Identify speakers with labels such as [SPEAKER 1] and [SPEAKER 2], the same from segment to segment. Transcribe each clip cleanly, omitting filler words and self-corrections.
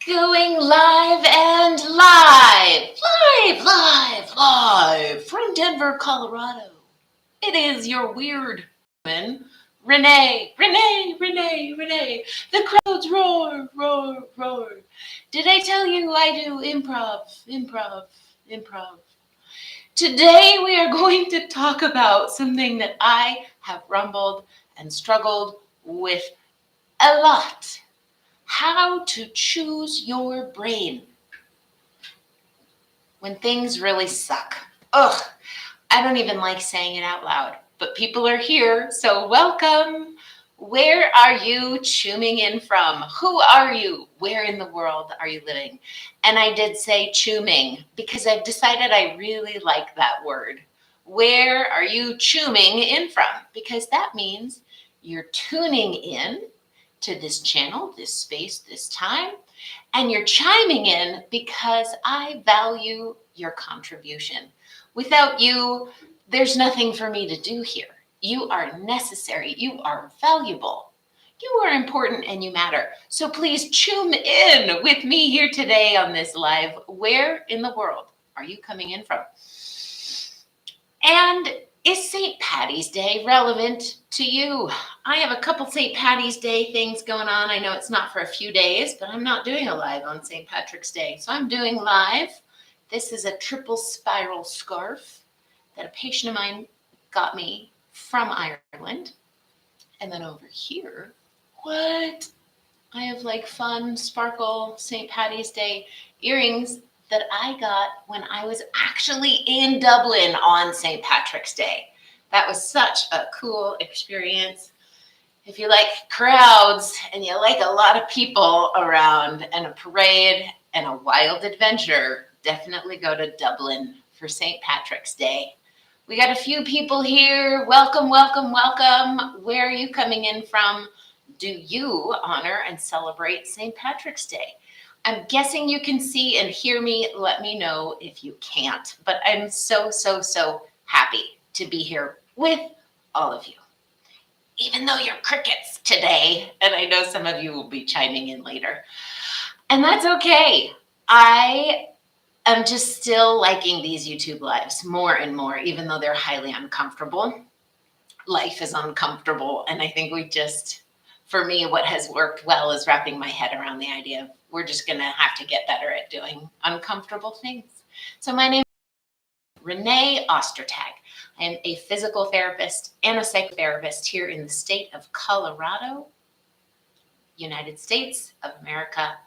[SPEAKER 1] Going live and live from Denver, Colorado. It is your weird woman, Renee. The crowds roar. Did I tell you I do improv? Today we are going to talk about something that I have rumbled and struggled with a lot. How to choose your brain when things really suck. Ugh, I don't even like saying it out loud, but people are here, so welcome. Where are you tuning in from? Who are you? Where in the world are you living? And I did say chuming because I've decided I really like that word. Where are you tuning in from? Because that means you're tuning in to this channel, this space, this time, and you're chiming in because I value your contribution. Without you, there's nothing for me to do here. You are necessary. You are valuable. You are important and you matter. So please tune in with me here today on this live. Where in the world are you coming in from? And is St. Patty's Day relevant to you? I have a couple St. Patty's Day things going on. I know it's not for a few days, but I'm not doing a live on St. Patrick's Day. So I'm doing live. This is a triple spiral scarf that a patient of mine got me from Ireland. And then over here, what? I have like fun sparkle St. Patty's Day earrings that I got when I was actually in Dublin on St. Patrick's Day. That was such a cool experience. If you like crowds and you like a lot of people around and a parade and a wild adventure, definitely go to Dublin for St. Patrick's Day. We got a few people here. Welcome. Where are you coming in from? Do you honor and celebrate St. Patrick's Day? I'm guessing you can see and hear me. Let me know if you can't. But I'm so happy to be here with all of you. Even though you're crickets today, and I know some of you will be chiming in later. And that's okay. I am just still liking these YouTube lives more and more, even though they're highly uncomfortable. Life is uncomfortable, and I think for me, what has worked well is wrapping my head around the idea of we're just going to have to get better at doing uncomfortable things. So my name is Renee Ostertag. I am a physical therapist and a psychotherapist here in the state of Colorado, United States of America.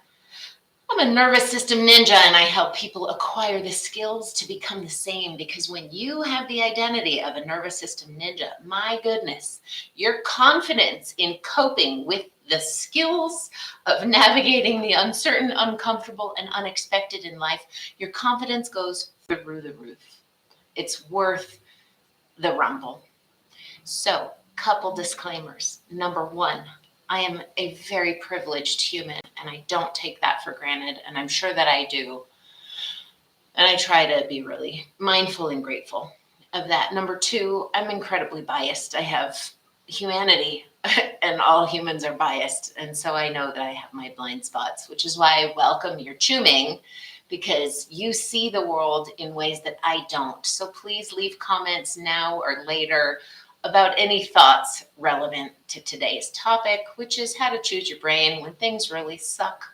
[SPEAKER 1] I'm a nervous system ninja, and I help people acquire the skills to become the same, because when you have the identity of a nervous system ninja, my goodness, your confidence in coping with the skills of navigating the uncertain, uncomfortable, and unexpected in life, your confidence goes through the roof. It's worth the rumble. So, couple disclaimers. Number one, I am a very privileged human, and I don't take that for granted, and I'm sure that I do. And I try to be really mindful and grateful of that. Number two, I'm incredibly biased. I have humanity, and all humans are biased. And so I know that I have my blind spots, which is why I welcome your chuming, because you see the world in ways that I don't. So please leave comments now or later about any thoughts relevant to today's topic, which is how to choose your brain when things really suck.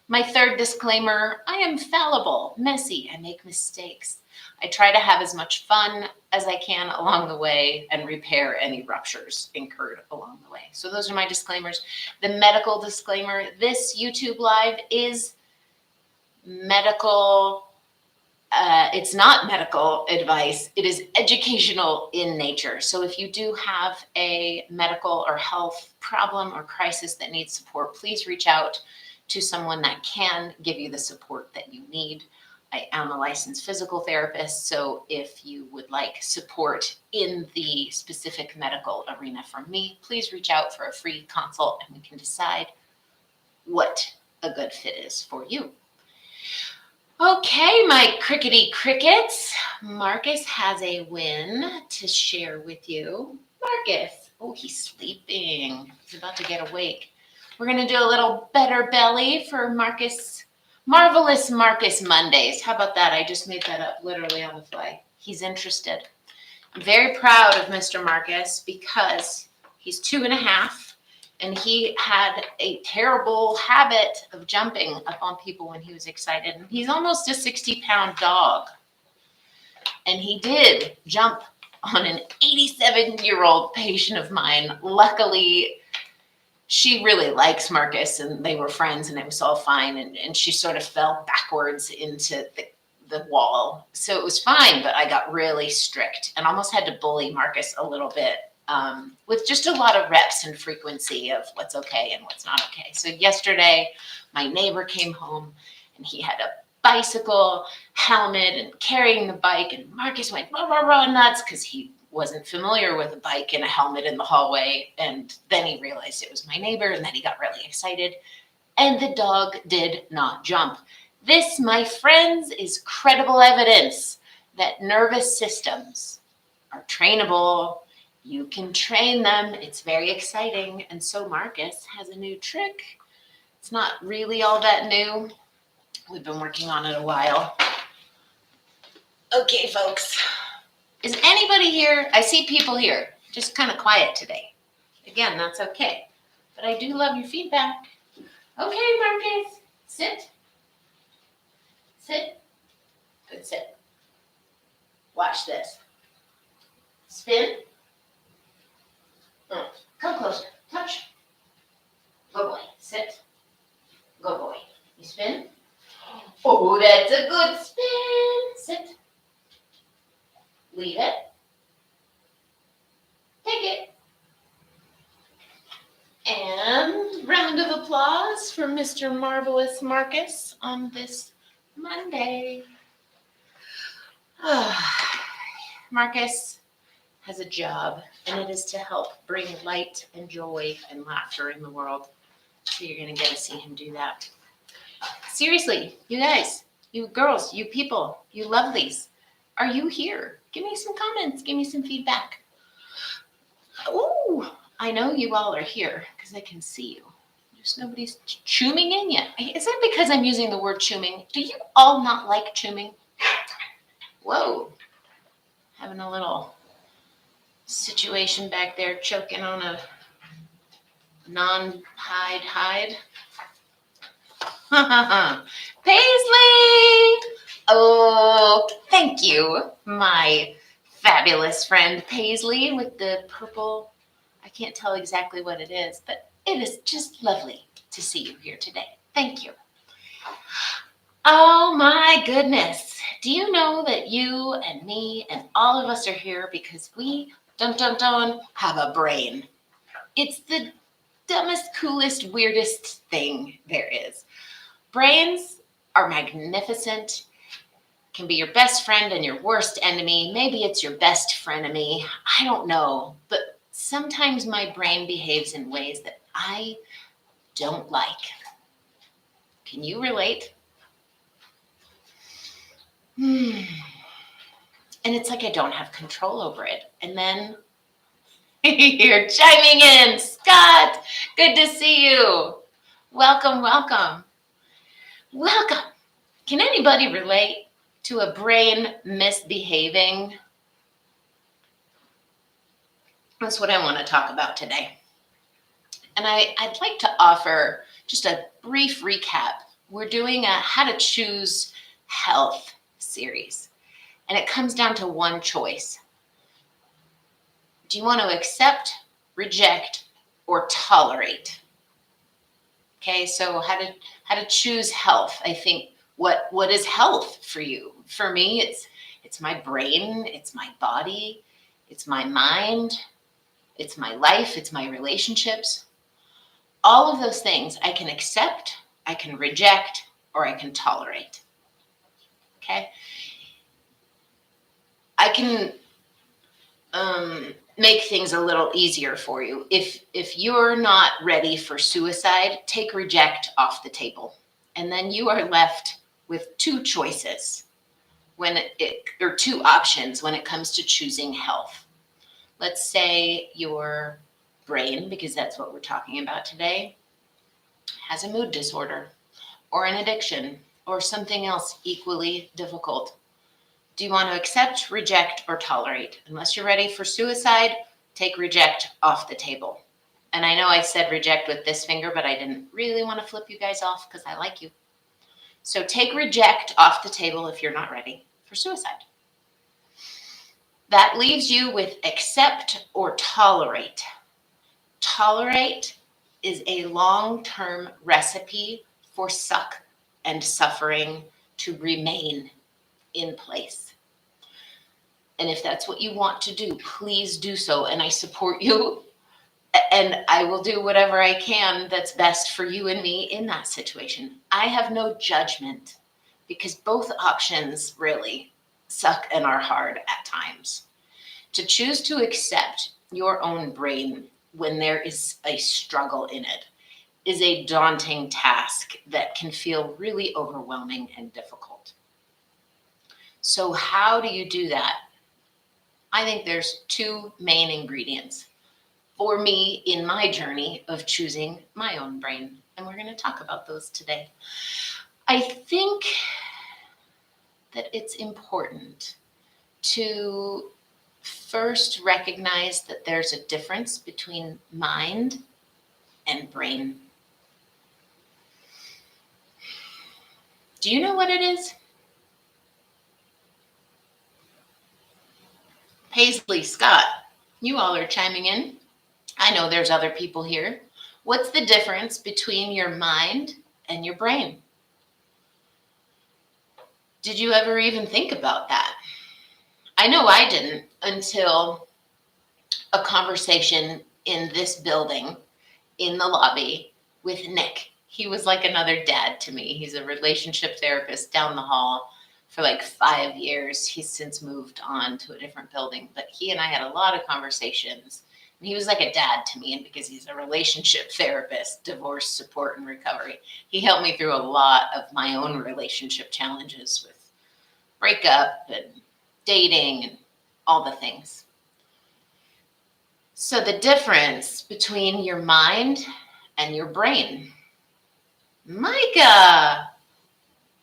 [SPEAKER 1] My third disclaimer, I am fallible, messy, I make mistakes. I try to have as much fun as I can along the way and repair any ruptures incurred along the way. So those are my disclaimers. The medical disclaimer, this YouTube live is medical. It's not medical advice. It is educational in nature. So if you do have a medical or health problem or crisis that needs support, please reach out to someone that can give you the support that you need. I am a licensed physical therapist, so if you would like support in the specific medical arena from me, please reach out for a free consult and we can decide what a good fit is for you. Okay, my crickety crickets. Marcus has a win to share with you. Marcus, oh, he's sleeping. He's about to get awake. We're going to do a little better belly for Marvelous Marcus Mondays. How about that? I just made that up literally on the fly. He's interested. I'm very proud of Mr. Marcus because he's 2.5 and he had a terrible habit of jumping up on people when he was excited. And he's almost a 60-pound dog. And he did jump on an 87-year-old patient of mine. Luckily, she really likes Marcus and they were friends and it was all fine. And she sort of fell backwards into the wall. So it was fine, but I got really strict and almost had to bully Marcus a little bit with just a lot of reps and frequency of what's okay and what's not okay. So yesterday, my neighbor came home and he had a bicycle helmet and carrying the bike, and Marcus went rah, rah, rah, nuts because he wasn't familiar with a bike and a helmet in the hallway. And then he realized it was my neighbor, and then he got really excited. And the dog did not jump. This, my friends, is credible evidence that nervous systems are trainable. You can train them. It's very exciting. And so Marcus has a new trick. It's not really all that new. We've been working on it a while. Okay, folks. Is anybody here? I see people here. Just kind of quiet today. Again, that's okay. But I do love your feedback. Okay, Marcus. Sit. Sit. Good sit. Watch this. Spin. Come closer. Touch. Go boy. Sit. Go boy. You spin. Oh, that's a good spin. Sit. Leave it. Take it. And round of applause for Mr. Marvelous Marcus on this Monday. Marcus has a job, and it is to help bring light and joy and laughter in the world. So you're going to get to see him do that. Seriously, you guys, you girls, you people, you lovelies, are you here? Give me some comments. Give me some feedback. Oh, I know you all are here because I can see you. Just nobody's chooming in yet. Is that because I'm using the word chooming? Do you all not like chooming? Whoa. Having a little situation back there choking on a non-hide. Paisley! Oh, thank you, my fabulous friend Paisley with the purple. I can't tell exactly what it is, but it is just lovely to see you here today. Thank you. Oh my goodness. Do you know that you and me and all of us are here because we, have a brain? It's the dumbest, coolest, weirdest thing there is. Brains are magnificent, can be your best friend and your worst enemy. Maybe it's your best frenemy. I don't know. But sometimes my brain behaves in ways that I don't like. Can you relate? And it's like I don't have control over it. And then you're chiming in. Scott, good to see you. Welcome, welcome. Welcome. Can anybody relate to a brain misbehaving? That's what I want to talk about today. And I'd like to offer just a brief recap. We're doing a How to Choose Health series. And it comes down to one choice. Do you want to accept, reject, or tolerate? Okay, so how to choose health. I think what is health for you? For me, it's my brain, it's my body, it's my mind, it's my life, it's my relationships. All of those things I can accept, I can reject, or I can tolerate. Okay? I can make things a little easier for you. If you're not ready for suicide, take reject off the table. And then you are left with two choices or two options when it comes to choosing health. Let's say your brain, because that's what we're talking about today. has a mood disorder or an addiction or something else equally difficult. Do you want to accept, reject, or tolerate? Unless you're ready for suicide, take reject off the table. And I know I said reject with this finger, but I didn't really want to flip you guys off because I like you. So take reject off the table if you're not ready for suicide. That leaves you with accept or tolerate. Tolerate is a long-term recipe for suck and suffering to remain in place. And if that's what you want to do, please do so. And I support you. And I will do whatever I can that's best for you and me in that situation. I have no judgment because both options really suck and are hard at times. To choose to accept your own brain when there is a struggle in it is a daunting task that can feel really overwhelming and difficult. So how do you do that? I think there's two main ingredients for me in my journey of choosing my own brain. And we're going to talk about those today. I think that it's important to first recognize that there's a difference between mind and brain. Do you know what it is? Paisley, Scott, you all are chiming in. I know there's other people here. What's the difference between your mind and your brain? Did you ever even think about that? I know I didn't until a conversation in this building in the lobby with Nick. He was like another dad to me. He's a relationship therapist down the hall for like 5 years. He's since moved on to a different building, but he and I had a lot of conversations. And he was like a dad to me, and because he's a relationship therapist, divorce support and recovery, he helped me through a lot of my own relationship challenges with breakup and dating and all the things. So the difference between your mind and your brain. Micah.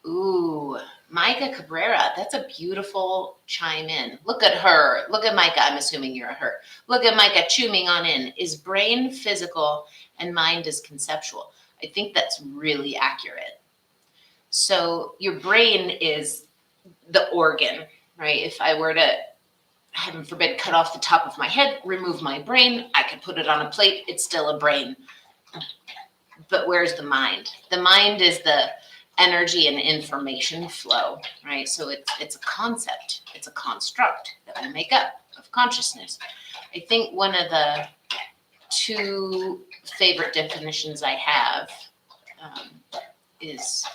[SPEAKER 1] Ooh, Micah Cabrera. That's a beautiful chime in. Look at her. Look at Micah. I'm assuming you're a her. Look at Micah chiming on in. Is brain physical and mind is conceptual? I think that's really accurate. So your brain is the organ, right? If I were to, heaven forbid, cut off the top of my head, remove my brain, I could put it on a plate. It's still a brain. But where's the mind? The mind is the energy and information flow, right? So it's a concept. It's a construct that we make up of consciousness. I think one of the two favorite definitions I have is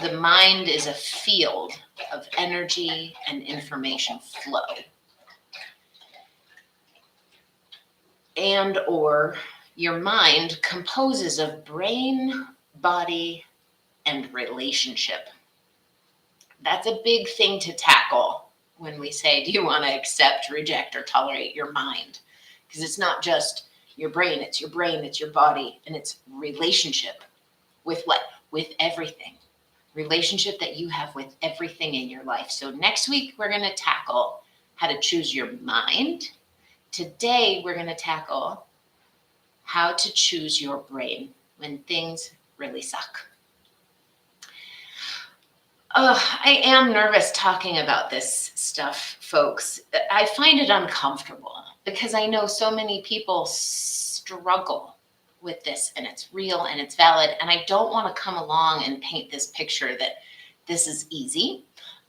[SPEAKER 1] the mind is a field of energy and information flow. And or your mind composes of brain, body, and relationship. That's a big thing to tackle when we say, do you want to accept, reject, or tolerate your mind? Because it's not just your brain, it's your body, and it's relationship with what? With everything. Relationship that you have with everything in your life. So next week, we're going to tackle how to choose your mind. Today, we're going to tackle how to choose your brain when things really suck. I am nervous talking about this stuff, folks. I find it uncomfortable because I know so many people struggle with this, and it's real and it's valid. And I don't want to come along and paint this picture that this is easy.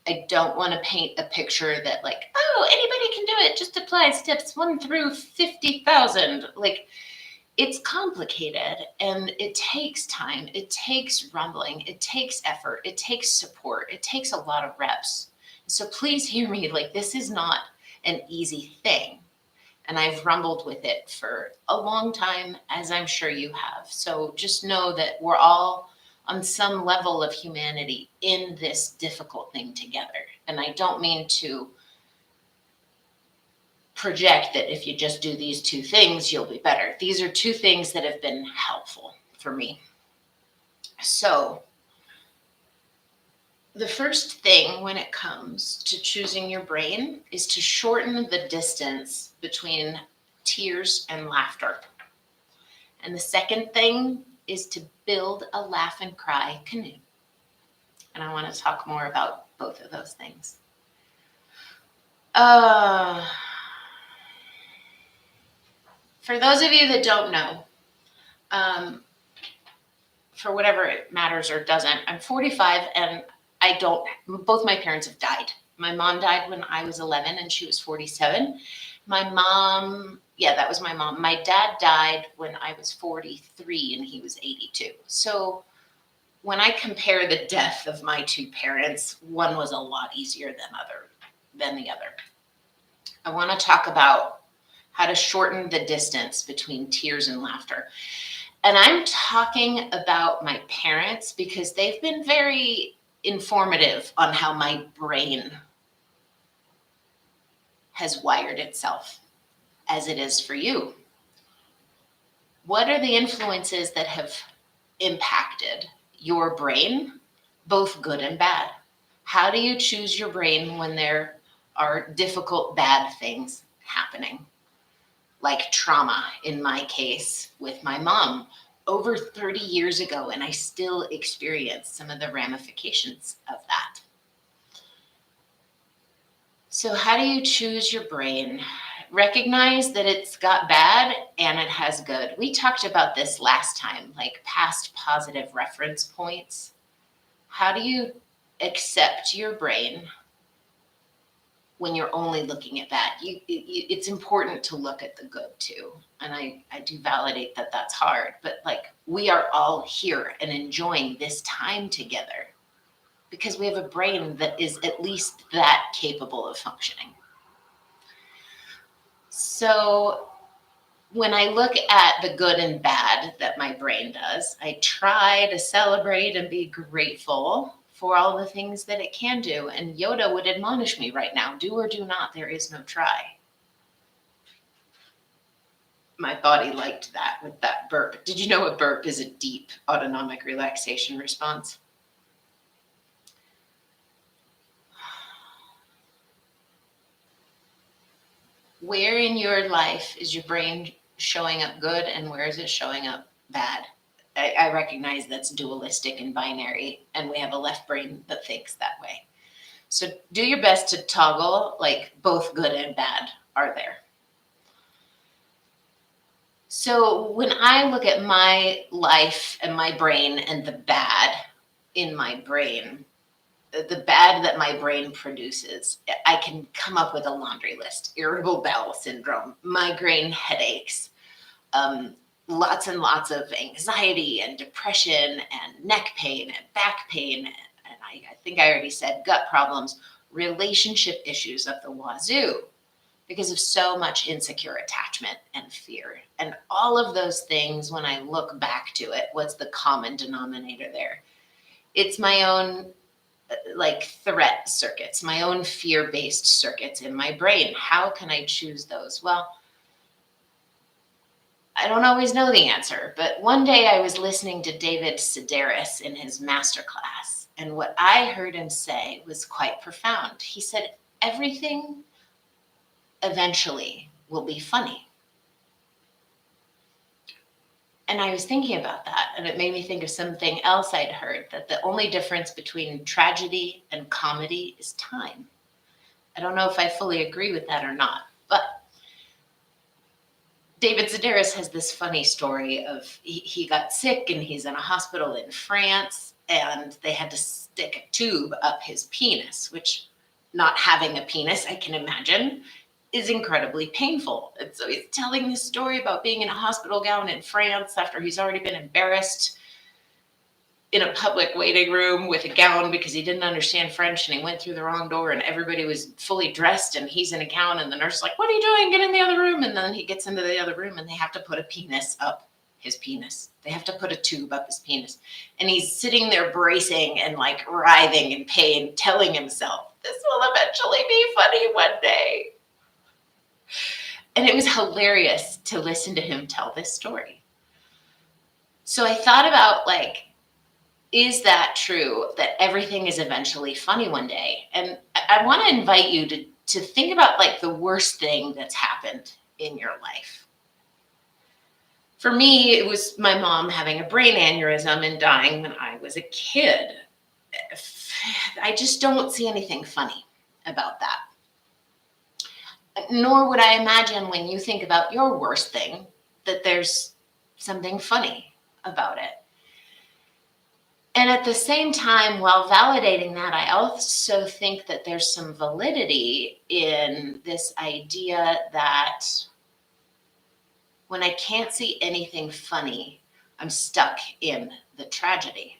[SPEAKER 1] I don't want to paint a picture that like, oh, anybody can do it. Just apply steps 1 through 50,000. Like, it's complicated and it takes time. It takes rumbling. It takes effort. It takes support. It takes a lot of reps. So please hear me. Like, this is not an easy thing. And I've rumbled with it for a long time, as I'm sure you have. So just know that we're all on some level of humanity in this difficult thing together. And I don't mean to project that if you just do these 2 things, you'll be better. These are 2 things that have been helpful for me. So the first thing when it comes to choosing your brain is to shorten the distance between tears and laughter. And the second thing is to build a laugh and cry canoe. And I want to talk more about both of those things. For those of you that don't know, for whatever it matters or doesn't, I'm 45 and both my parents have died. My mom died when I was 11 and she was 47. My mom, that was my mom. My dad died when I was 43 and he was 82. So when I compare the death of my two parents, one was a lot easier than the other. I want to talk about how to shorten the distance between tears and laughter. And I'm talking about my parents because they've been very informative on how my brain has wired itself, as it is for you. What are the influences that have impacted your brain, both good and bad? How do you choose your brain when there are difficult, bad things happening? Like trauma, in my case, with my mom over 30 years ago, and I still experience some of the ramifications of that. So how do you choose your brain? Recognize that it's got bad and it has good. We talked about this last time, like past positive reference points. How do you accept your brain when you're only looking at that? It's important to look at the good too. And I do validate that that's hard, but like we are all here and enjoying this time together because we have a brain that is at least that capable of functioning. So when I look at the good and bad that my brain does, I try to celebrate and be grateful for all the things that it can do. And Yoda would admonish me right now, do or do not, there is no try. My body liked that with that burp. Did you know a burp is a deep autonomic relaxation response? Where in your life is your brain showing up good and where is it showing up bad? I recognize that's dualistic and binary, and we have a left brain that thinks that way. So do your best to toggle, like both good and bad are there. So when I look at my life and my brain and the bad in my brain, the bad that my brain produces, I can come up with a laundry list. Irritable bowel syndrome, migraine headaches, lots and lots of anxiety and depression and neck pain and back pain. And I think I already said gut problems, relationship issues of the wazoo because of so much insecure attachment and fear. And all of those things, when I look back to it, what's the common denominator there? It's my own like threat circuits, my own fear-based circuits in my brain. How can I choose those? Well, I don't always know the answer, but one day I was listening to David Sedaris in his Masterclass, and what I heard him say was quite profound. He said, everything eventually will be funny. And I was thinking about that, and it made me think of something else I'd heard, that the only difference between tragedy and comedy is time. I don't know if I fully agree with that or not, but David Sedaris has this funny story of he got sick and he's in a hospital in France and they had to stick a tube up his penis, which not having a penis, I can imagine, is incredibly painful. And so he's telling this story about being in a hospital gown in France after he's already been embarrassed in a public waiting room with a gown because he didn't understand French and he went through the wrong door and everybody was fully dressed and he's in a gown and the nurse is like, what are you doing? Get in the other room. And then he gets into the other room and they have to put a penis up his penis. They have to put a tube up his penis. And he's sitting there bracing and like writhing in pain, telling himself, this will eventually be funny one day. And it was hilarious to listen to him tell this story. So I thought about like, is that true that everything is eventually funny one day? And I want to invite you to think about like the worst thing that's happened in your life. For me, it was my mom having a brain aneurysm and dying when I was a kid. I just don't see anything funny about that. Nor would I imagine when you think about your worst thing that there's something funny about it. And at the same time, while validating that, I also think that there's some validity in this idea that when I can't see anything funny, I'm stuck in the tragedy.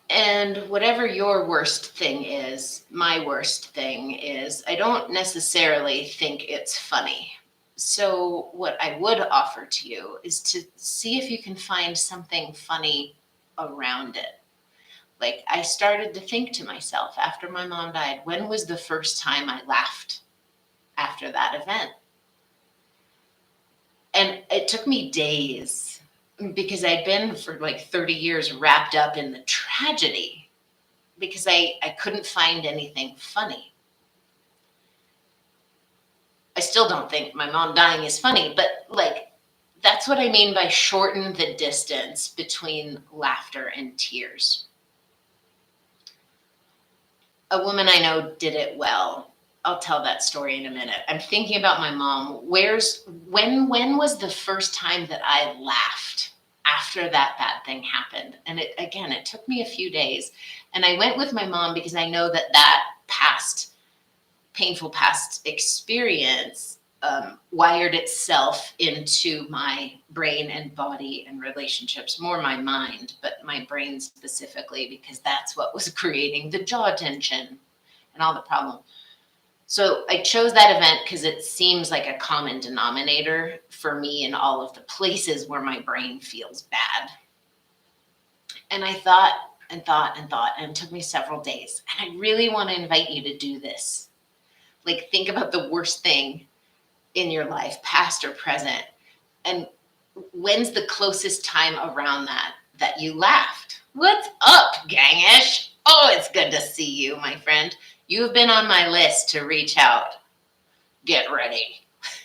[SPEAKER 1] And whatever your worst thing is, my worst thing is, I don't necessarily think it's funny. So what I would offer to you is to see if you can find something funny around it. Like, I started to think to myself after my mom died, when was the first time I laughed after that event? And it took me days because I'd been for like 30 years wrapped up in the tragedy because I couldn't find anything funny. I still don't think my mom dying is funny, but like, that's what I mean by shorten the distance between laughter and tears. A woman I know did it well. I'll tell that story in a minute. I'm thinking about my mom. When was the first time that I laughed after that bad thing happened? And it took me a few days. And I went with my mom because I know that painful past experience wired itself into my brain and body and relationships, more my mind, but my brain specifically, because that's what was creating the jaw tension and all the problem. So I chose that event because it seems like a common denominator for me in all of the places where my brain feels bad. And I thought and thought and thought, and it took me several days. And I really want to invite you to do this. Like, think about the worst thing in your life, past or present, and when's the closest time around that you laughed? What's up, gangish? Oh, it's good to see you, my friend. You have been on my list to reach out. Get ready.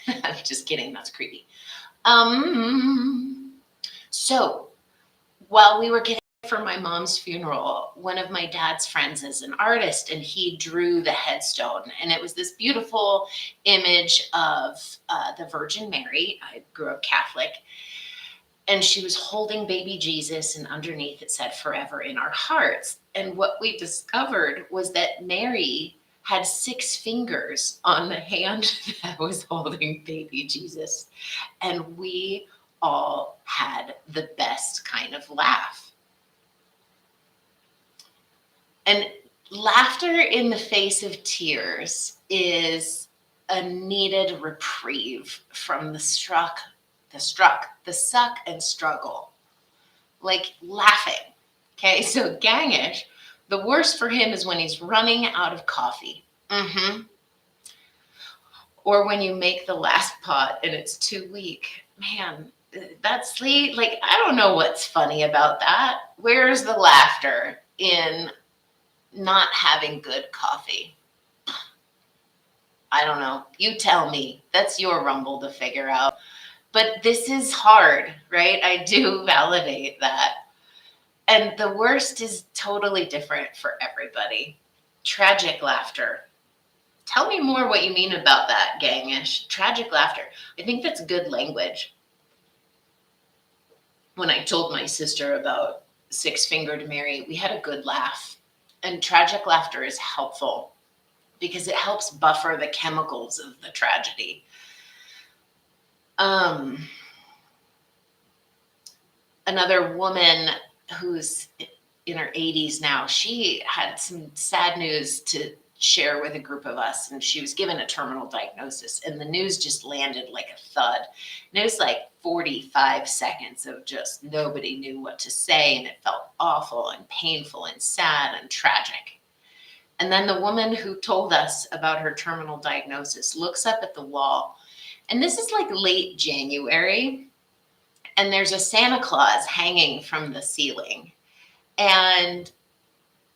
[SPEAKER 1] I'm just kidding. That's creepy. So while we were getting for my mom's funeral, one of my dad's friends is an artist, and he drew the headstone. And it was this beautiful image of the Virgin Mary. I grew up Catholic. And she was holding baby Jesus, and underneath it said, "Forever in our hearts." And what we discovered was that Mary had 6 fingers on the hand that was holding baby Jesus. And we all had the best kind of laugh. And laughter in the face of tears is a needed reprieve from the suck and struggle. Like laughing. Okay, so gangish, the worst for him is when he's running out of coffee. Or when you make the last pot and it's too weak. Man, that's like, I don't know what's funny about that. Where's the laughter in not having good coffee? I don't know. You tell me. That's your rumble to figure out. But this is hard, right? I do validate that. And the worst is totally different for everybody. Tragic laughter. Tell me more what you mean about that, gangish. Tragic laughter. I think that's good language. When I told my sister about 6-fingered Mary, we had a good laugh. And tragic laughter is helpful because it helps buffer the chemicals of the tragedy. Another woman who's in her 80s now, she had some sad news to share with a group of us, and she was given a terminal diagnosis, and the news just landed like a thud. And it was like 45 seconds of just nobody knew what to say, and it felt awful and painful and sad and tragic. And then the woman who told us about her terminal diagnosis looks up at the wall, and this is like late January, and there's a Santa Claus hanging from the ceiling. And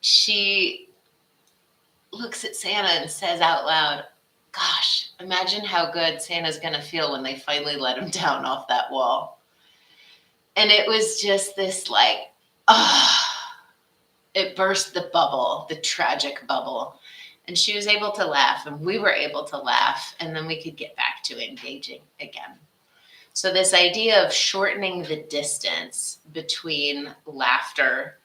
[SPEAKER 1] she looks at Santa and says out loud, "Gosh, imagine how good Santa's going to feel when they finally let him down off that wall." And it was just this like, it burst the bubble, the tragic bubble. And she was able to laugh, and we were able to laugh, and then we could get back to engaging again. So this idea of shortening the distance between laughter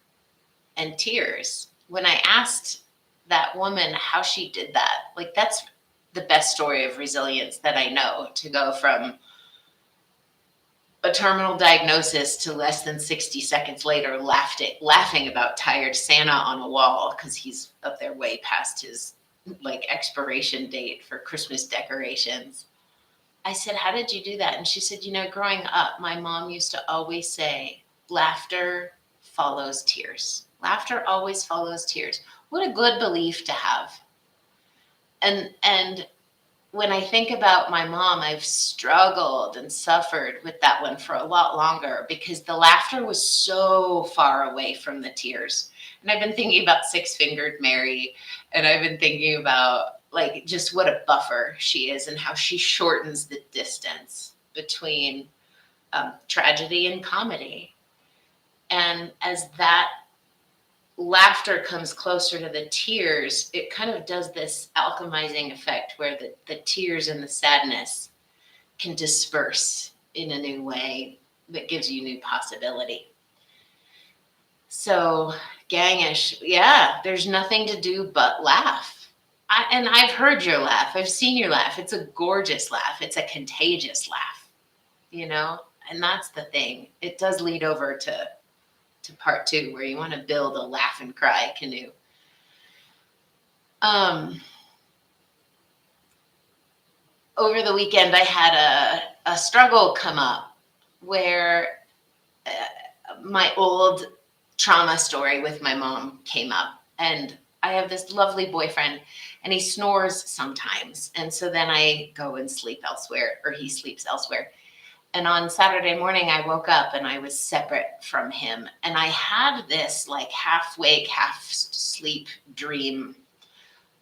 [SPEAKER 1] and tears. When I asked that woman how she did that, like, that's the best story of resilience that I know, to go from a terminal diagnosis to less than 60 seconds later laughing about tired Santa on a wall because he's up there way past his like expiration date for Christmas decorations. I said, "How did you do that?" And she said, growing up, my mom used to always say, laughter follows tears. Laughter always follows tears. What a good belief to have. And when I think about my mom, I've struggled and suffered with that one for a lot longer because the laughter was so far away from the tears. And I've been thinking about Six-Fingered Mary, and I've been thinking about like just what a buffer she is and how she shortens the distance between tragedy and comedy. And as that laughter comes closer to the tears, it kind of does this alchemizing effect where the tears and the sadness can disperse in a new way that gives you new possibility. So Gangish, yeah, there's nothing to do but laugh. And I've heard your laugh. I've seen your laugh. It's a gorgeous laugh. It's a contagious laugh, and that's the thing. It does lead over to part 2, where you want to build a laugh and cry canoe. Over the weekend, I had a struggle come up where my old trauma story with my mom came up. And I have this lovely boyfriend, and he snores sometimes. And so then I go and sleep elsewhere, or he sleeps elsewhere. And on Saturday morning, I woke up and I was separate from him. And I had this like half wake, half sleep dream.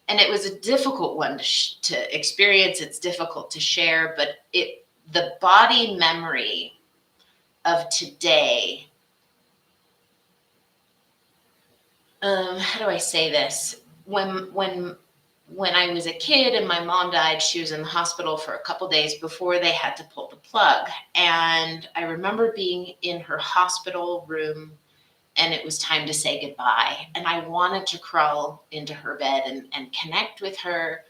[SPEAKER 1] And it was a difficult one to experience. It's difficult to share, but the body memory of today. How do I say this? When I was a kid and my mom died, she was in the hospital for a couple days before they had to pull the plug. And I remember being in her hospital room, and it was time to say goodbye. And I wanted to crawl into her bed and connect with her,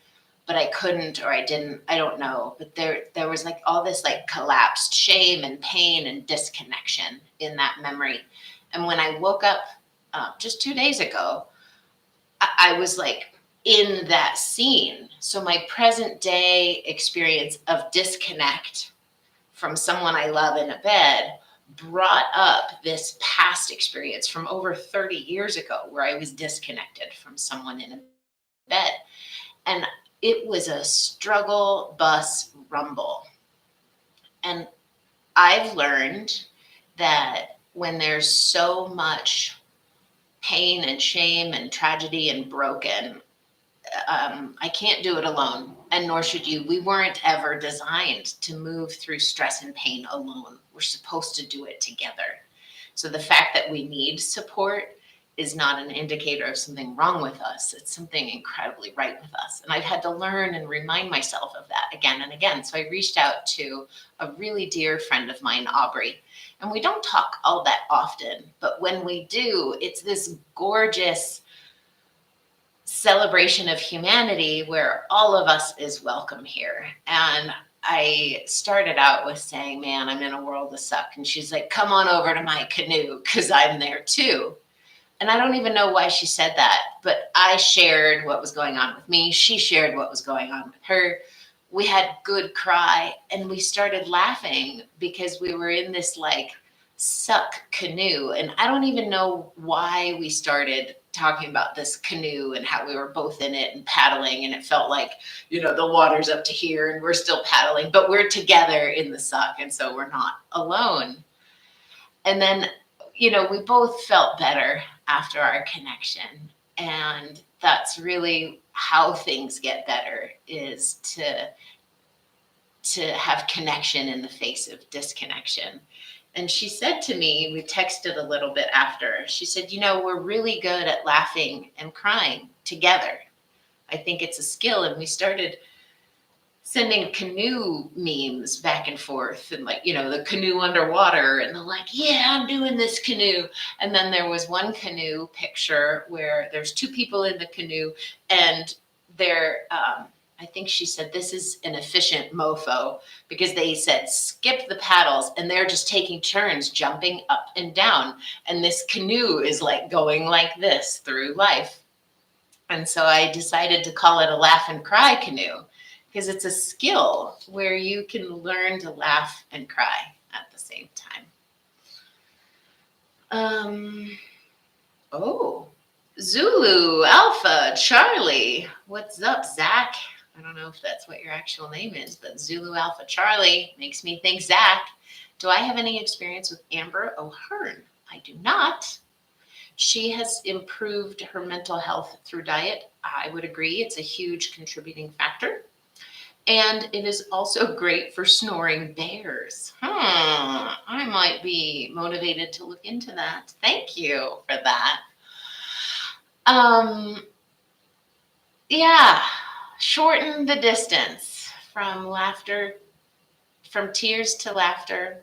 [SPEAKER 1] but I couldn't, or I didn't, I don't know. But there was like all this like collapsed shame and pain and disconnection in that memory. And when I woke up just 2 days ago, I was like, in that scene. So my present day experience of disconnect from someone I love in a bed brought up this past experience from over 30 years ago where I was disconnected from someone in a bed. And it was a struggle bus rumble. And I've learned that when there's so much pain and shame and tragedy and broken, I can't do it alone, and nor should you. We weren't ever designed to move through stress and pain alone. We're supposed to do it together. So the fact that we need support is not an indicator of something wrong with us. It's something incredibly right with us. And I've had to learn and remind myself of that again and again. So I reached out to a really dear friend of mine, Aubrey, and we don't talk all that often, but when we do, it's this gorgeous celebration of humanity where all of us is welcome here. And I started out with saying, "Man, I'm in a world of suck." And she's like, "Come on over to my canoe because I'm there too." And I don't even know why she said that, but I shared what was going on with me. She shared what was going on with her. We had good cry, and we started laughing because we were in this like suck canoe. And I don't even know why we started talking about this canoe and how we were both in it and paddling. And it felt like, the water's up to here and we're still paddling, but we're together in the suck. And so we're not alone. And then, we both felt better after our connection. And that's really how things get better, is to have connection in the face of disconnection. And she said to me, we texted a little bit after, she said, we're really good at laughing and crying together. I think it's a skill. And we started sending canoe memes back and forth, and the canoe underwater, and they're like, yeah, I'm doing this canoe. And then there was one canoe picture where there's two people in the canoe, and they're, I think she said, this is an efficient mofo, because they said, skip the paddles, and they're just taking turns jumping up and down. And this canoe is like going like this through life. And so I decided to call it a laugh and cry canoe, because it's a skill where you can learn to laugh and cry at the same time. Zulu Alpha Charlie. What's up, Zach? I don't know if that's what your actual name is, but Zulu Alpha Charlie makes me think Zach. Do I have any experience with Amber O'Hearn? I do not. She has improved her mental health through diet. I would agree. It's a huge contributing factor. And it is also great for snoring bears. I might be motivated to look into that. Thank you for that. Yeah, shorten the distance from tears to laughter,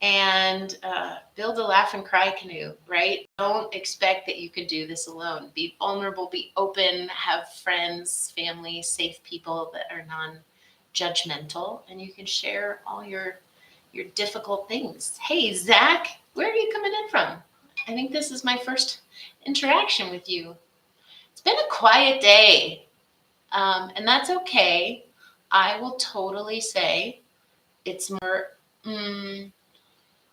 [SPEAKER 1] and build a laugh and cry canoe, right? Don't expect that you can do this alone. Be vulnerable, be open, have friends, family, safe people that are non-judgmental, and you can share all your difficult things. Hey, Zach, where are you coming in from? I think this is my first interaction with you. It's been a quiet day, and that's okay. I will totally say it's more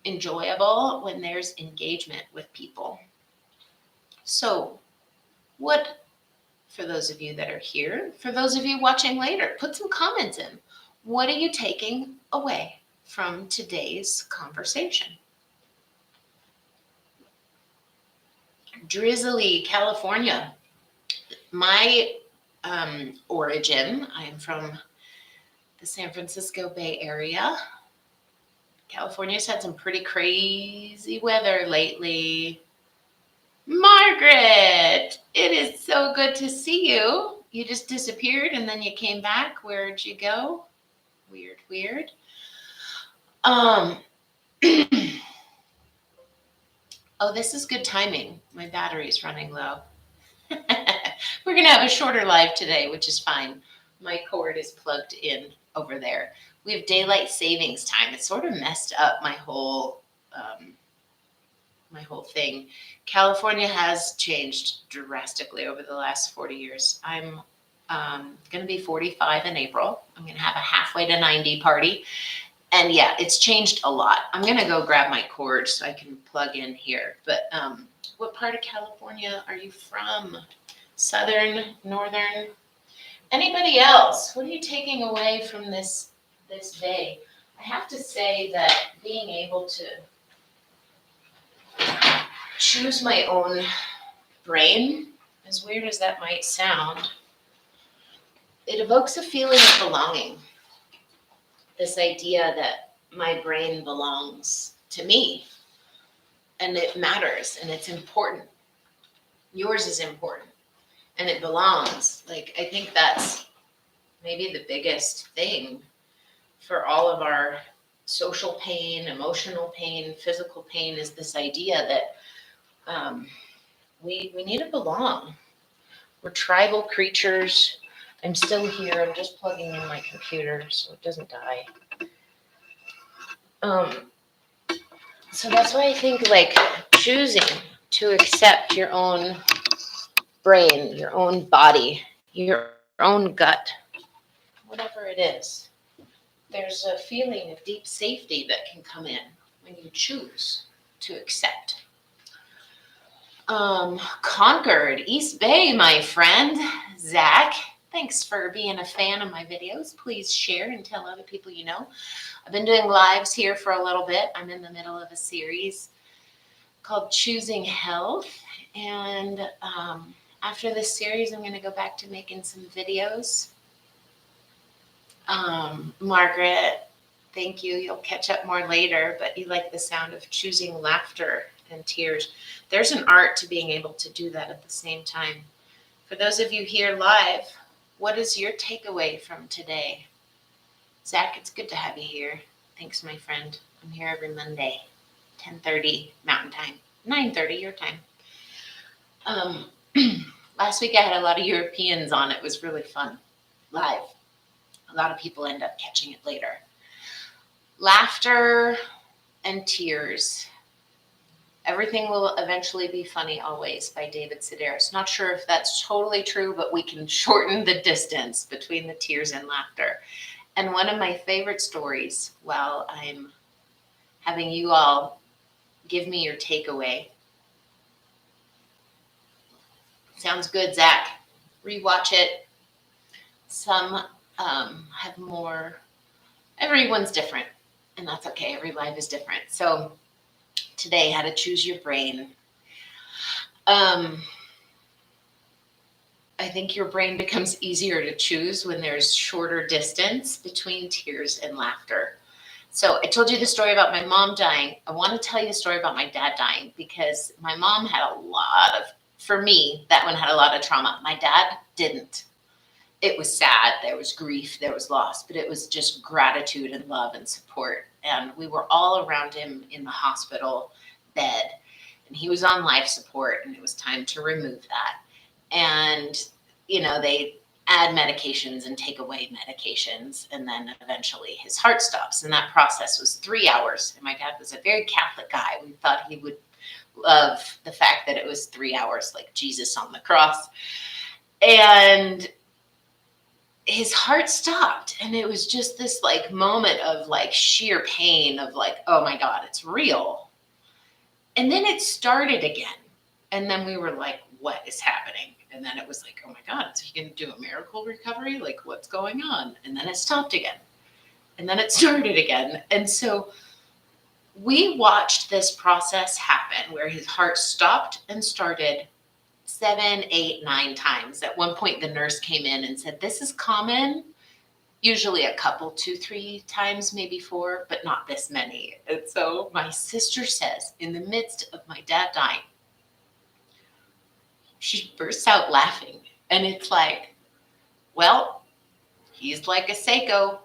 [SPEAKER 1] enjoyable when there's engagement with people. So for those of you that are here, for those of you watching later, put some comments in. What are you taking away from today's conversation? Drizzly, California. My origin, I am from the San Francisco Bay Area. California's had some pretty crazy weather lately. Margaret, it is so good to see you. You just disappeared and then you came back. Where'd you go? Weird. Oh, this is good timing. My battery's running low. We're going to have a shorter live today, which is fine. My cord is plugged in over there. We have daylight savings time. It sort of messed up my whole thing. California has changed drastically over the last 40 years. I'm going to be 45 in April. I'm going to have a halfway to 90 party. And yeah, it's changed a lot. I'm going to go grab my cord so I can plug in here. But what part of California are you from? Southern, northern? Anybody else? What are you taking away from this day? I have to say that being able to choose my own brain, as weird as that might sound, it evokes a feeling of belonging. This idea that my brain belongs to me, and it matters, and it's important. Yours is important, and it belongs. Like, I think that's maybe the biggest thing for all of our social pain, emotional pain, physical pain, is this idea that we need to belong. We're tribal creatures. I'm still here. I'm just plugging in my computer so it doesn't die. So that's why I think, like, choosing to accept your own brain, your own body, your own gut, whatever it is, there's a feeling of deep safety that can come in when you choose to accept. Concord, East Bay, my friend, Zach. Thanks for being a fan of my videos. Please share and tell other people you know. I've been doing lives here for a little bit. I'm in the middle of a series called Choosing Health. And after this series, I'm going to go back to making some videos. Margaret, thank you. You'll catch up more later, but you like the sound of choosing laughter and tears. There's an art to being able to do that at the same time. For those of you here live, what is your takeaway from today? Zach, it's good to have you here. Thanks, my friend. I'm here every Monday, 10:30 Mountain Time, 9:30 your time. Last week I had a lot of Europeans on. It was really fun, live. A lot of people end up catching it later. Laughter and tears. Everything will eventually be funny always by David Sedaris. Not sure if that's totally true, but we can shorten the distance between the tears and laughter. And one of my favorite stories, while I'm having you all give me your takeaway. Sounds good, Zach. Rewatch it. Some have more. Everyone's different, and that's okay. Every life is different. So today, how to choose your brain. I think your brain becomes easier to choose when there's shorter distance between tears and laughter. So I told you the story about my mom dying. I want to tell you a story about my dad dying because my mom had a lot of, for me, that one had a lot of trauma. My dad didn't. It was sad. There was grief. There was loss, but it was just gratitude and love and support. And we were all around him in the hospital bed, and he was on life support, and it was time to remove that. And, you know, they add medications and take away medications, and then eventually his heart stops. And that process was 3 hours. And my dad was a very Catholic guy. We thought he would love the fact that it was 3 hours, like Jesus on the cross. And his heart stopped, and it was just this like moment of like sheer pain of like, oh my God, it's real. And then it started again. And then we were like, what is happening? And then it was like, oh my God, is he going to do a miracle recovery? Like, what's going on? And then it stopped again. And then it started again. And so we watched this process happen where his heart stopped and started 7, 8, 9 times. At one point, the nurse came in and said, this is common, usually a couple, 2, 3 times, maybe 4, but not this many. And so my sister says, in the midst of my dad dying, she bursts out laughing. And it's like, well, he's like a Seiko,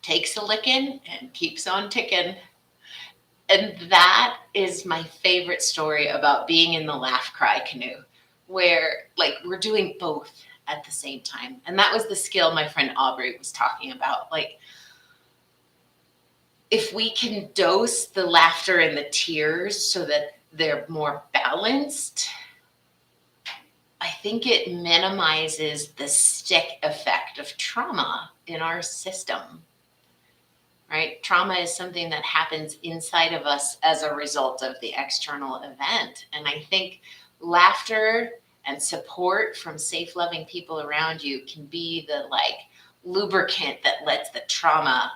[SPEAKER 1] takes a licking and keeps on ticking. And that is my favorite story about being in the laugh cry canoe, where like we're doing both at the same time. And that was the skill my friend Aubrey was talking about. Like, if we can dose the laughter and the tears so that they're more balanced, I think it minimizes the stick effect of trauma in our system, right? Trauma is something that happens inside of us as a result of the external event. And I think laughter and support from safe, loving people around you can be the like lubricant that lets the trauma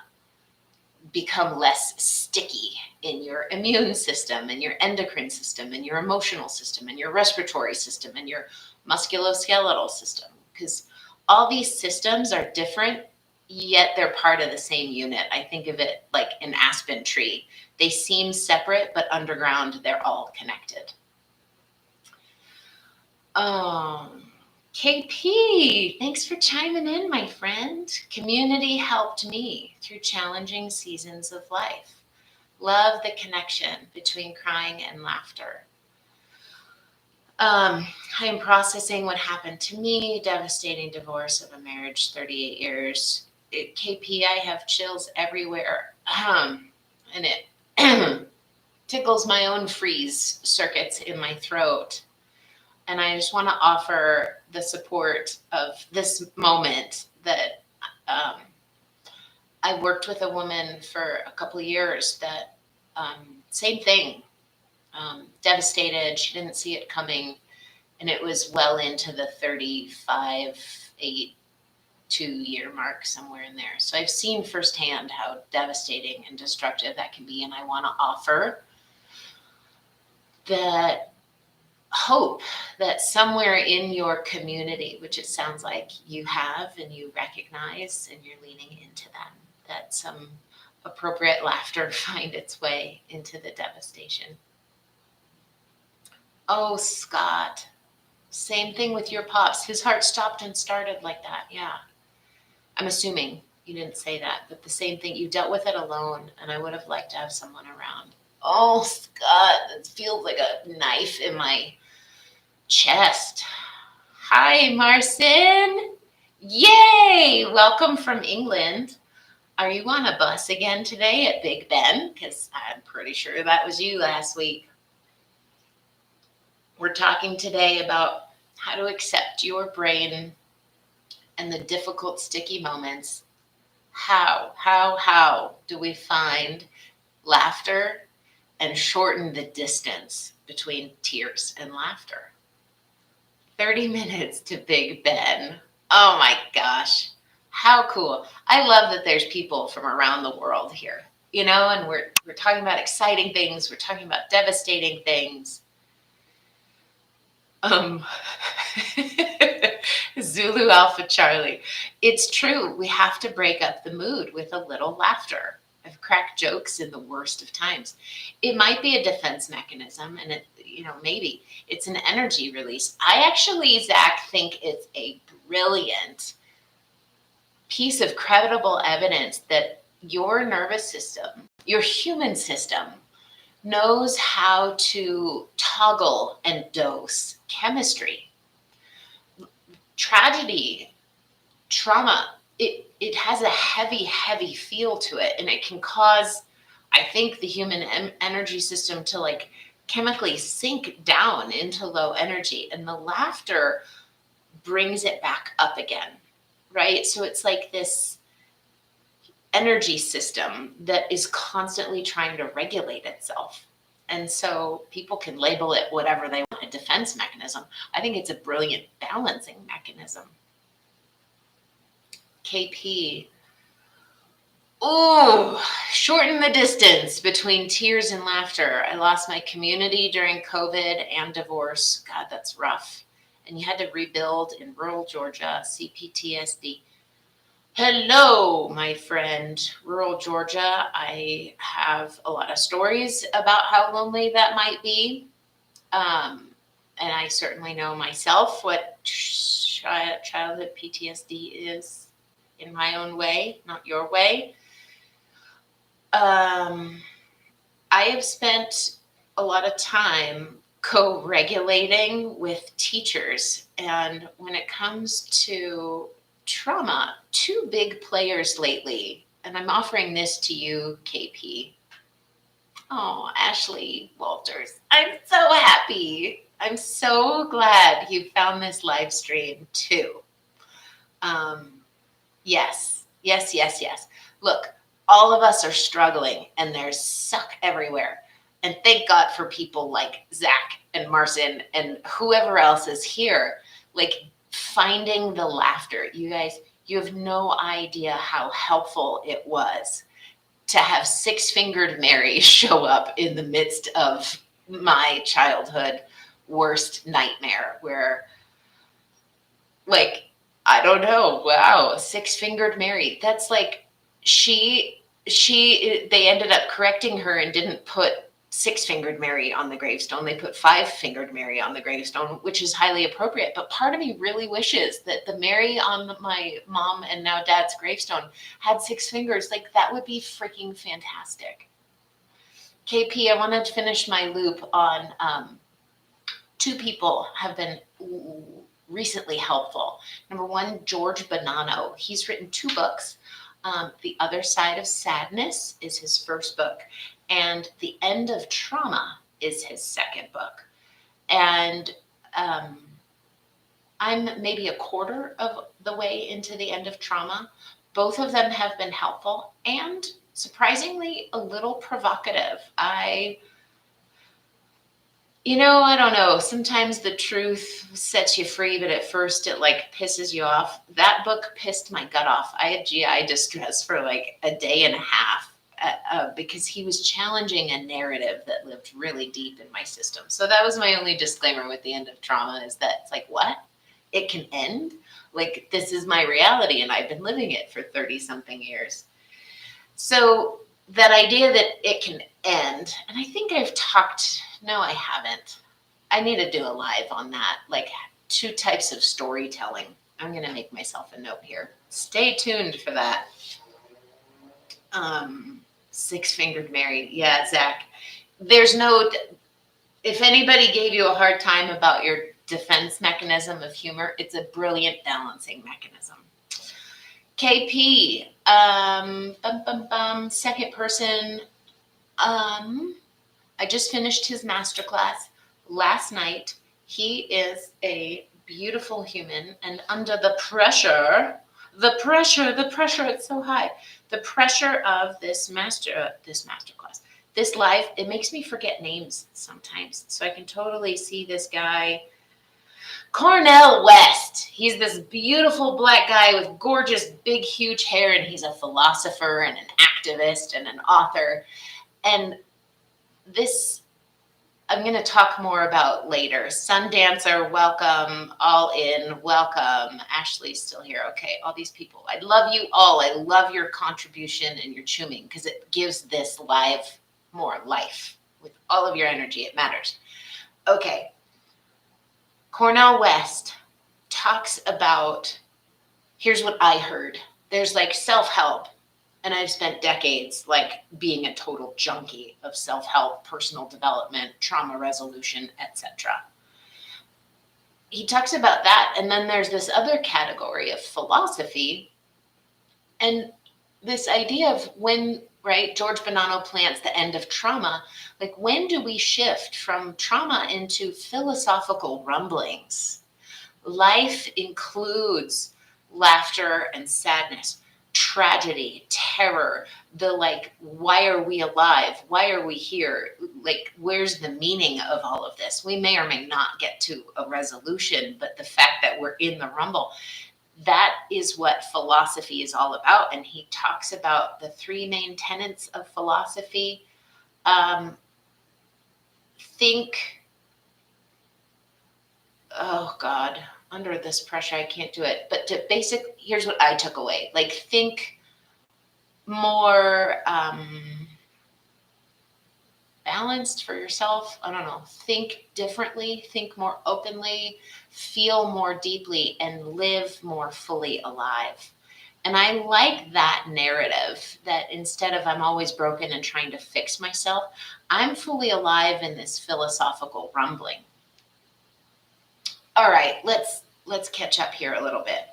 [SPEAKER 1] become less sticky in your immune system and your endocrine system and your emotional system and your respiratory system and your musculoskeletal system, because all these systems are different, yet they're part of the same unit. I think of it like an aspen tree. They seem separate, but underground, they're all connected. KP, thanks for chiming in, my friend. Community helped me through challenging seasons of life. Love the connection between crying and laughter. I am processing what happened to me, devastating divorce of a marriage, 38 years. KP, I have chills everywhere. And it tickles my own freeze circuits in my throat. And I just want to offer the support of this moment that I worked with a woman for a couple of years that same thing, devastated. She didn't see it coming. And it was well into the 35, 8 2-year mark, somewhere in there. So I've seen firsthand how devastating and destructive that can be. And I want to offer that hope that somewhere in your community, which it sounds like you have and you recognize and you're leaning into that some appropriate laughter find its way into the devastation. Oh, Scott, same thing with your pops. His heart stopped and started like that. Yeah. I'm assuming you didn't say that, but the same thing. You dealt with it alone, and I would have liked to have someone around. Oh, Scott, it feels like a knife in my chest. Hi, Marcin. Yay! Welcome from England. Are you on a bus again today at Big Ben? Because I'm pretty sure that was you last week. We're talking today about how to accept your brain and the difficult, sticky moments. How do we find laughter and shorten the distance between tears and laughter? 30 minutes to Big Ben. Oh my gosh. How cool. I love that there's people from around the world here, and we're talking about exciting things. We're talking about devastating things. Zulu Alpha Charlie. It's true. We have to break up the mood with a little laughter. I've cracked jokes in the worst of times. It might be a defense mechanism, and maybe it's an energy release. I actually, Zach, think it's a brilliant piece of credible evidence that your nervous system, your human system, knows how to toggle and dose chemistry. Tragedy, trauma, it has a heavy feel to it, and it can cause, I think, the human energy system to chemically sink down into low energy, and the laughter brings it back up again, right? So it's like this energy system that is constantly trying to regulate itself. And so people can label it whatever they want, a defense mechanism. I think it's a brilliant balancing mechanism. KP. Oh, shorten the distance between tears and laughter. I lost my community during COVID and divorce. God, that's rough. And you had to rebuild in rural Georgia, CPTSD. Hello, my friend, rural Georgia. I have a lot of stories about how lonely that might be. And I certainly know myself what childhood PTSD is in my own way, not your way. I have spent a lot of time co-regulating with teachers. And when it comes to trauma, two big players lately, and I'm offering this to you, KP. Oh, Ashley Walters, I'm so happy. I'm so glad you found this live stream too. Yes. Look, all of us are struggling, and there's suck everywhere. And thank God for people like Zach and Marcin and whoever else is here, finding the laughter. You guys, you have no idea how helpful it was to have Six-Fingered Mary show up in the midst of my childhood worst nightmare where, I don't know, wow, Six-Fingered Mary. That's they ended up correcting her and didn't put Six-Fingered Mary on the gravestone. They put Five-Fingered Mary on the gravestone, which is highly appropriate. But part of me really wishes that the Mary on my mom and now dad's gravestone had 6 fingers. That would be freaking fantastic. KP, I wanted to finish my loop on two people have been recently helpful. Number one, George Bonanno. He's written 2 books. The Other Side of Sadness is his first book, and The End of Trauma is his second book. And I'm maybe a quarter of the way into The End of Trauma. Both of them have been helpful and surprisingly a little provocative. I don't know. Sometimes the truth sets you free, but at first it like pisses you off. That book pissed my gut off. I had GI distress for like a day and a half because he was challenging a narrative that lived really deep in my system. So that was my only disclaimer with the end of trauma, is that it's like, what? It can end? Like, this is my reality and I've been living it for 30 something years. So that idea that it can end, and I think I've talked, no, I haven't. I need to do a live on that, like 2 types of storytelling. I'm going to make myself a note here. Stay tuned for that. 6-fingered Mary. Yeah, Zach. If anybody gave you a hard time about your defense mechanism of humor, it's a brilliant balancing mechanism. KP, second person. I just finished his masterclass last night. He is a beautiful human, and under the pressure, it's so high. The pressure of this masterclass, this life, it makes me forget names sometimes. So I can totally see this guy, Cornel West. He's this beautiful black guy with gorgeous, big, huge hair, and he's a philosopher and an activist and an author. And this, I'm going to talk more about later. Sundancer, welcome. All in, welcome. Ashley's still here. Okay, all these people. I love you all. I love your contribution and your chooming, because it gives this live more life. With all of your energy, it matters. Okay. Cornel West talks about, here's what I heard. There's like self-help. And I've spent decades like being a total junkie of self-help, personal development, trauma resolution, etc. He talks about that. And then there's this other category of philosophy. And this idea of when, right, George Bonanno plants the end of trauma. Like, when do we shift from trauma into philosophical rumblings? Life includes laughter and sadness, tragedy, terror, the like, why are we alive? Why are we here? Like, where's the meaning of all of this? We may or may not get to a resolution, but the fact that we're in the rumble, that is what philosophy is all about. And he talks about the 3 main tenets of philosophy. Oh God, under this pressure, I can't do it. But here's what I took away. Like, think more balanced for yourself. I don't know. Think differently, think more openly, feel more deeply, and live more fully alive. And I like that narrative, that instead of I'm always broken and trying to fix myself, I'm fully alive in this philosophical rumbling. All right, let's catch up here a little bit.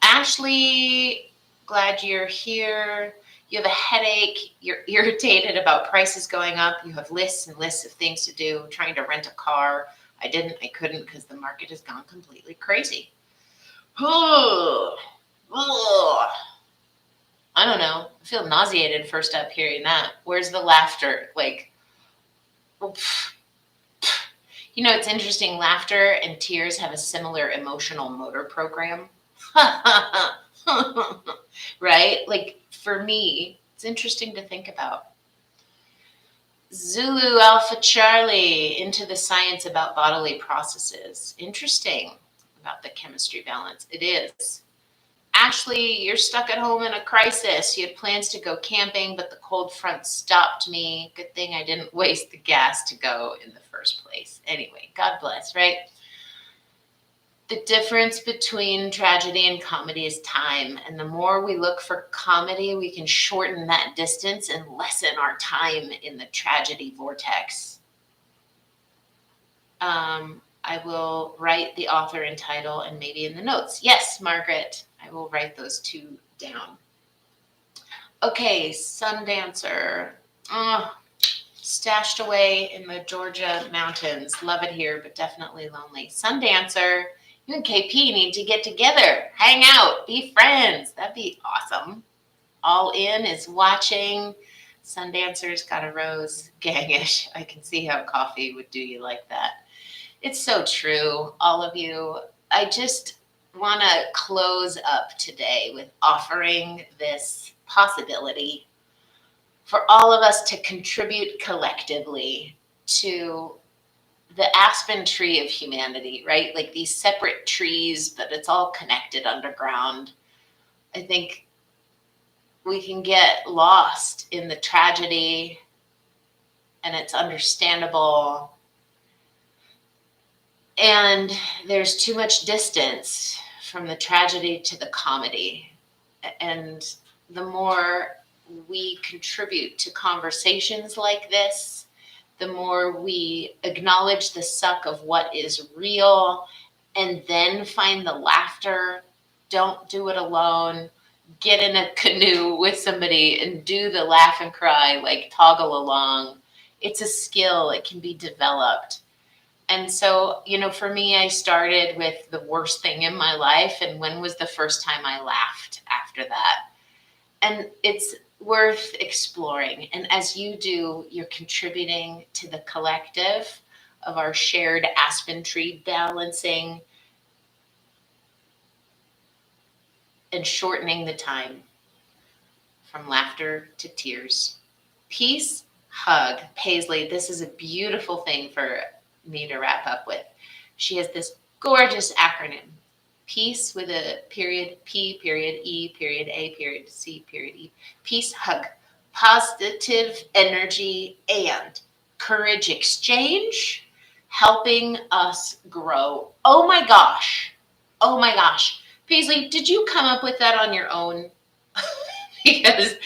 [SPEAKER 1] Ashley, glad you're here. You have a headache. You're irritated about prices going up. You have lists and lists of things to do, trying to rent a car. I couldn't because the market has gone completely crazy. I don't know. I feel nauseated first up hearing that. Where's the laughter? Like, it's interesting. Laughter and tears have a similar emotional motor program. Right? Like, for me, it's interesting to think about. Zulu Alpha Charlie, into the science about bodily processes. Interesting about the chemistry balance. It is. Ashley, you're stuck at home in a crisis. You had plans to go camping, but the cold front stopped me. Good thing I didn't waste the gas to go in the first place. Anyway, God bless, right? The difference between tragedy and comedy is time. And the more we look for comedy, we can shorten that distance and lessen our time in the tragedy vortex. I will write the author and title and maybe in the notes. Yes, Margaret, I will write those 2 down. Okay, Sundancer. Stashed away in the Georgia mountains. Love it here, but definitely lonely. Sundancer, you and KP need to get together, hang out, be friends. That'd be awesome. All in is watching. Sundancer's got a rose, gangish. I can see how coffee would do you like that. It's so true, all of you. I just want to close up today with offering this possibility for all of us to contribute collectively to the aspen tree of humanity, right? Like these separate trees, but it's all connected underground. I think we can get lost in the tragedy, and it's understandable. And there's too much distance from the tragedy to the comedy. And the more we contribute to conversations like this, the more we acknowledge the suck of what is real and then find the laughter. Don't do it alone. Get in a canoe with somebody and do the laugh and cry, like toggle along. It's a skill, it can be developed. And so, for me, I started with the worst thing in my life. And when was the first time I laughed after that? And it's worth exploring. And as you do, you're contributing to the collective of our shared aspen tree, balancing and shortening the time from laughter to tears. Peace, hug. Paisley, this is a beautiful thing for me to wrap up with. She has this gorgeous acronym. Peace with a period, P period, E period, A period, C period, E. Peace, hug. Positive energy and courage exchange, helping us grow. Oh my gosh. Paisley, did you come up with that on your own? Because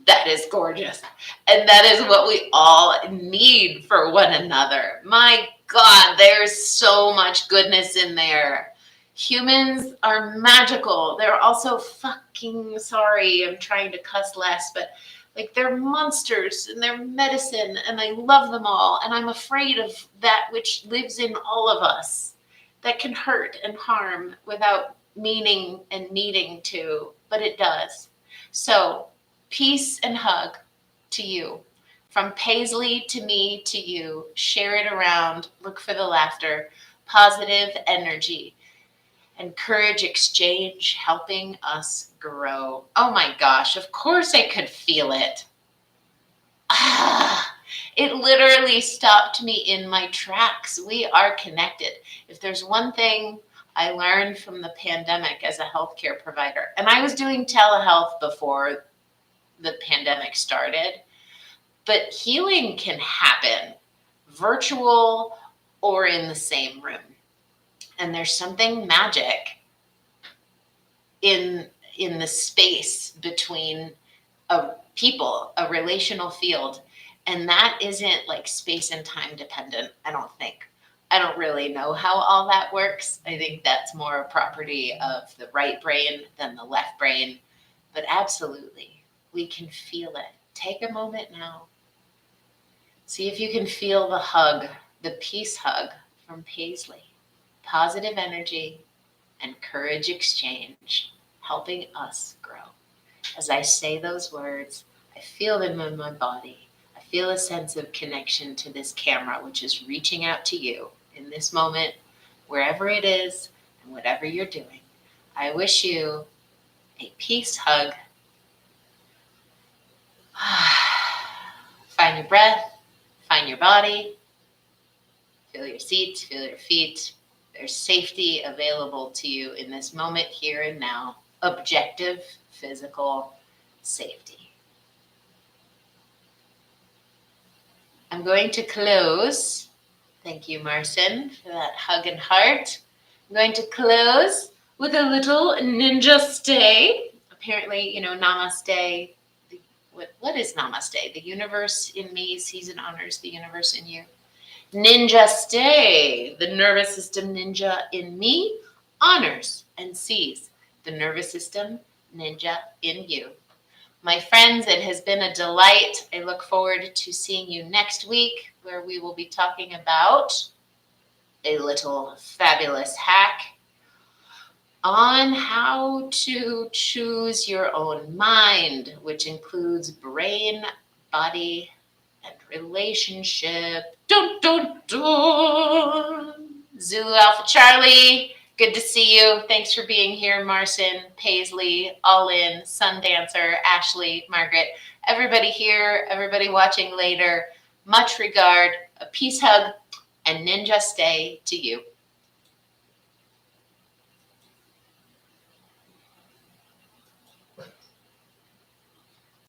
[SPEAKER 1] that is gorgeous. And that is what we all need for one another. My God, there's so much goodness in there. Humans are magical. They're also fucking, sorry, I'm trying to cuss less, but like they're monsters and they're medicine, and I love them all. And I'm afraid of that which lives in all of us that can hurt and harm without meaning and needing to, but it does. So peace and hug to you. From Paisley to me to you. Share it around. Look for the laughter. Positive energy and courage exchange, helping us grow. Oh my gosh, of course I could feel it. It literally stopped me in my tracks. We are connected. If there's one thing I learned from the pandemic as a healthcare provider, and I was doing telehealth before the pandemic started, but healing can happen virtual or in the same room. And there's something magic in the space between people, a relational field. And that isn't like space and time dependent, I don't think. I don't really know how all that works. I think that's more a property of the right brain than the left brain. But absolutely, we can feel it. Take a moment now. See if you can feel the hug, the peace hug from Paisley. Positive energy and courage exchange, helping us grow. As I say those words, I feel them in my body. I feel a sense of connection to this camera, which is reaching out to you in this moment, wherever it is and whatever you're doing. I wish you a peace hug. Find your breath, find your body, feel your seat, feel your feet. There's safety available to you in this moment, here and now. Objective, physical safety. I'm going to close. Thank you, Marcin, for that hug and heart. I'm going to close with a little ninja stay. Apparently, namaste. What is namaste? The universe in me sees and honors the universe in you. Ninja stay. The nervous system ninja in me honors and sees the nervous system ninja in you. My friends, it has been a delight. I look forward to seeing you next week, where we will be talking about a little fabulous hack on how to choose your own mind, which includes brain body and relationship. Dun, dun, dun. Zulu Alpha Charlie, good to see you. Thanks for being here, Marcin, Paisley, All In, Sundancer, Ashley, Margaret, everybody here, everybody watching later. Much regard, a peace hug, and ninja stay to you.